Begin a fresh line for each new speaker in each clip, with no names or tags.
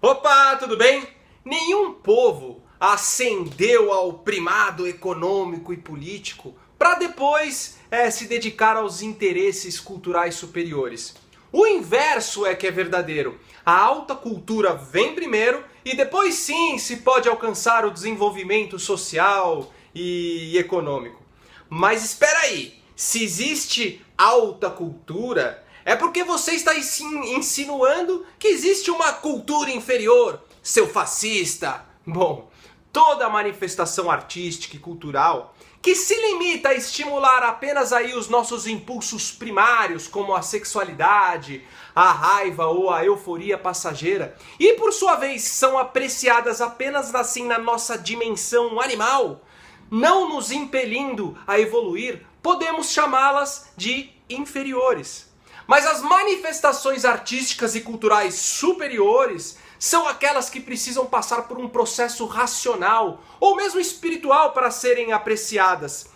Opa, tudo bem? Nenhum povo ascendeu ao primado econômico e político para depois se dedicar aos interesses culturais superiores. O inverso é que é verdadeiro. A alta cultura vem primeiro e depois sim se pode alcançar o desenvolvimento social e econômico. Mas espera aí, se existe alta cultura, é porque você está insinuando que existe uma cultura inferior, seu fascista. Bom, toda manifestação artística e cultural que se limita a estimular apenas aí os nossos impulsos primários, como a sexualidade, a raiva ou a euforia passageira, e por sua vez são apreciadas apenas assim na nossa dimensão animal, não nos impelindo a evoluir, podemos chamá-las de inferiores. Mas as manifestações artísticas e culturais superiores são aquelas que precisam passar por um processo racional ou mesmo espiritual para serem apreciadas.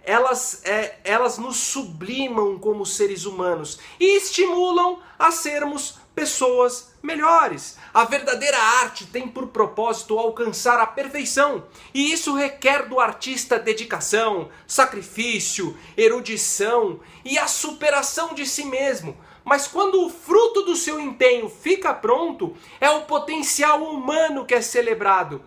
Elas nos sublimam como seres humanos e estimulam a sermos pessoas melhores. A verdadeira arte tem por propósito alcançar a perfeição, e isso requer do artista dedicação, sacrifício, erudição e a superação de si mesmo. Mas quando o fruto do seu empenho fica pronto, é o potencial humano que é celebrado.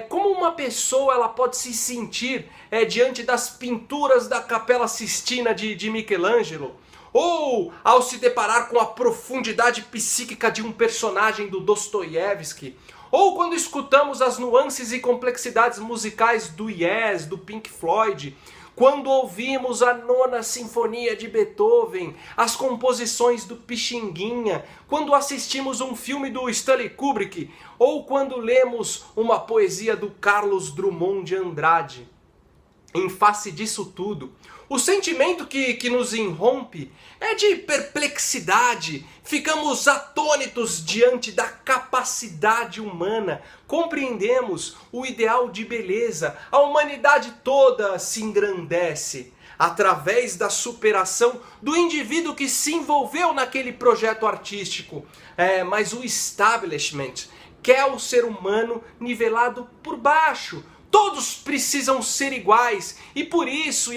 Como uma pessoa ela pode se sentir diante das pinturas da Capela Sistina de Michelangelo? Ou ao se deparar com a profundidade psíquica de um personagem do Dostoiévski? Ou quando escutamos as nuances e complexidades musicais do Yes, do Pink Floyd? Quando ouvimos a Nona Sinfonia de Beethoven, as composições do Pixinguinha, quando assistimos um filme do Stanley Kubrick, ou quando lemos uma poesia do Carlos Drummond de Andrade. Em face disso tudo, o sentimento que nos irrompe é de perplexidade. Ficamos atônitos diante da capacidade humana. Compreendemos o ideal de beleza. A humanidade toda se engrandece através da superação do indivíduo que se envolveu naquele projeto artístico. Mas o establishment quer o ser humano nivelado por baixo. Todos precisam ser iguais e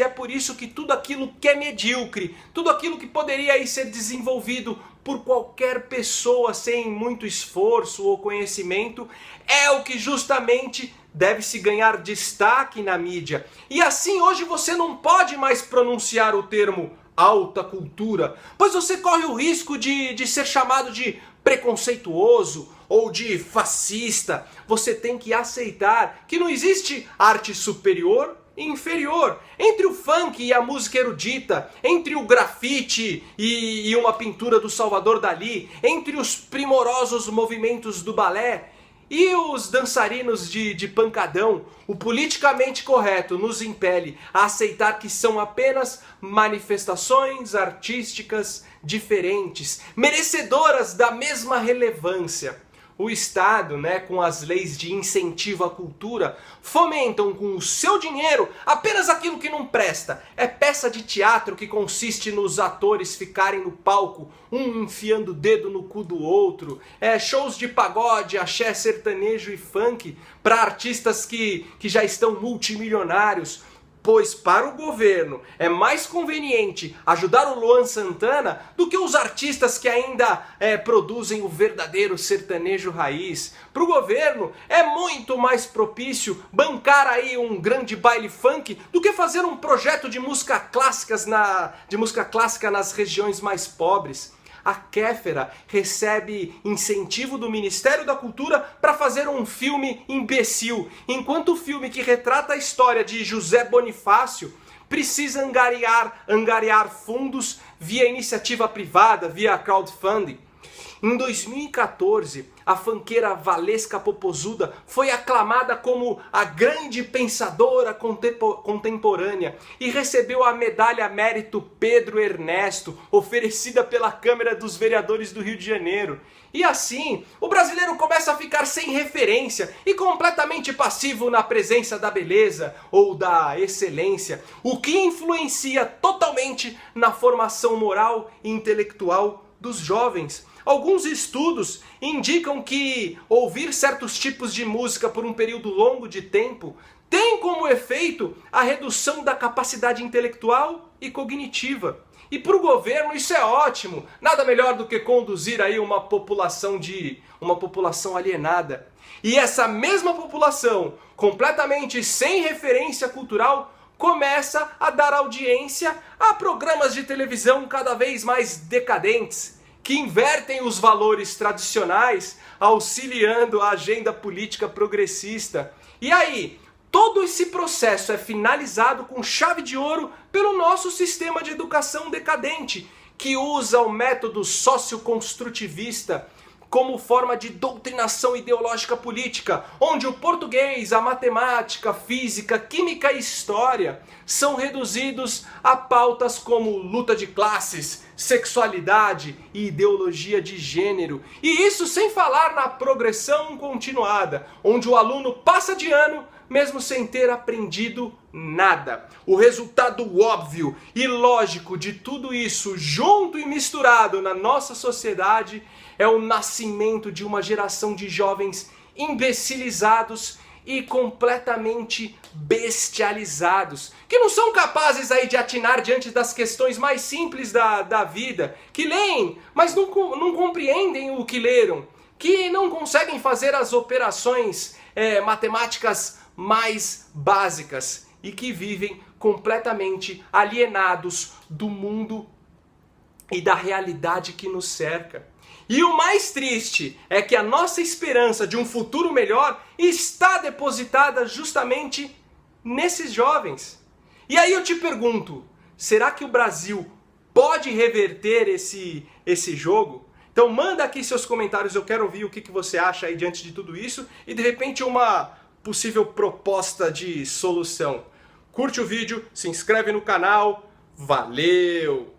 é por isso que tudo aquilo que é medíocre, tudo aquilo que poderia aí ser desenvolvido por qualquer pessoa sem muito esforço ou conhecimento, é o que justamente deve se ganhar destaque na mídia. E assim hoje você não pode mais pronunciar o termo alta cultura, pois você corre o risco de ser chamado de preconceituoso ou de fascista. Você tem que aceitar que não existe arte superior e inferior. Entre o funk e a música erudita, entre o grafite e uma pintura do Salvador Dalí, entre os primorosos movimentos do balé e os dançarinos de pancadão, o politicamente correto nos impele a aceitar que são apenas manifestações artísticas diferentes, merecedoras da mesma relevância. O Estado, com as leis de incentivo à cultura, fomentam com o seu dinheiro apenas aquilo que não presta. É peça de teatro que consiste nos atores ficarem no palco, um enfiando o dedo no cu do outro. Shows de pagode, axé, sertanejo e funk para artistas que já estão multimilionários. Pois para o governo é mais conveniente ajudar o Luan Santana do que os artistas que ainda produzem o verdadeiro sertanejo raiz. Para o governo é muito mais propício bancar aí um grande baile funk do que fazer um projeto de música clássica nas regiões mais pobres. A Kéfera recebe incentivo do Ministério da Cultura para fazer um filme imbecil, enquanto o filme que retrata a história de José Bonifácio precisa angariar fundos via iniciativa privada, via crowdfunding. Em 2014, a funkeira Valesca Popozuda foi aclamada como a grande pensadora contemporânea e recebeu a medalha Mérito Pedro Ernesto, oferecida pela Câmara dos Vereadores do Rio de Janeiro. E assim, o brasileiro começa a ficar sem referência e completamente passivo na presença da beleza ou da excelência, o que influencia totalmente na formação moral e intelectual dos jovens. Alguns estudos indicam que ouvir certos tipos de música por um período longo de tempo tem como efeito a redução da capacidade intelectual e cognitiva. E para o governo isso é ótimo, nada melhor do que conduzir aí uma população alienada. E essa mesma população, completamente sem referência cultural, começa a dar audiência a programas de televisão cada vez mais decadentes, que invertem os valores tradicionais, auxiliando a agenda política progressista. E aí, todo esse processo é finalizado com chave de ouro pelo nosso sistema de educação decadente, que usa o método socioconstrutivista como forma de doutrinação ideológica política, onde o português, a matemática, física, química e história são reduzidos a pautas como luta de classes, sexualidade e ideologia de gênero. E isso sem falar na progressão continuada, onde o aluno passa de ano mesmo sem ter aprendido nada. O resultado óbvio e lógico de tudo isso, junto e misturado na nossa sociedade, é o nascimento de uma geração de jovens imbecilizados e completamente bestializados, que não são capazes aí de atinar diante das questões mais simples da vida, que leem, mas não compreendem o que leram, que não conseguem fazer as operações matemáticas mais básicas e que vivem completamente alienados do mundo e da realidade que nos cerca. E o mais triste é que a nossa esperança de um futuro melhor está depositada justamente nesses jovens. E aí eu te pergunto, será que o Brasil pode reverter esse jogo? Então manda aqui seus comentários, eu quero ouvir o que você acha aí diante de tudo isso e de repente uma possível proposta de solução. Curte o vídeo, se inscreve no canal, valeu!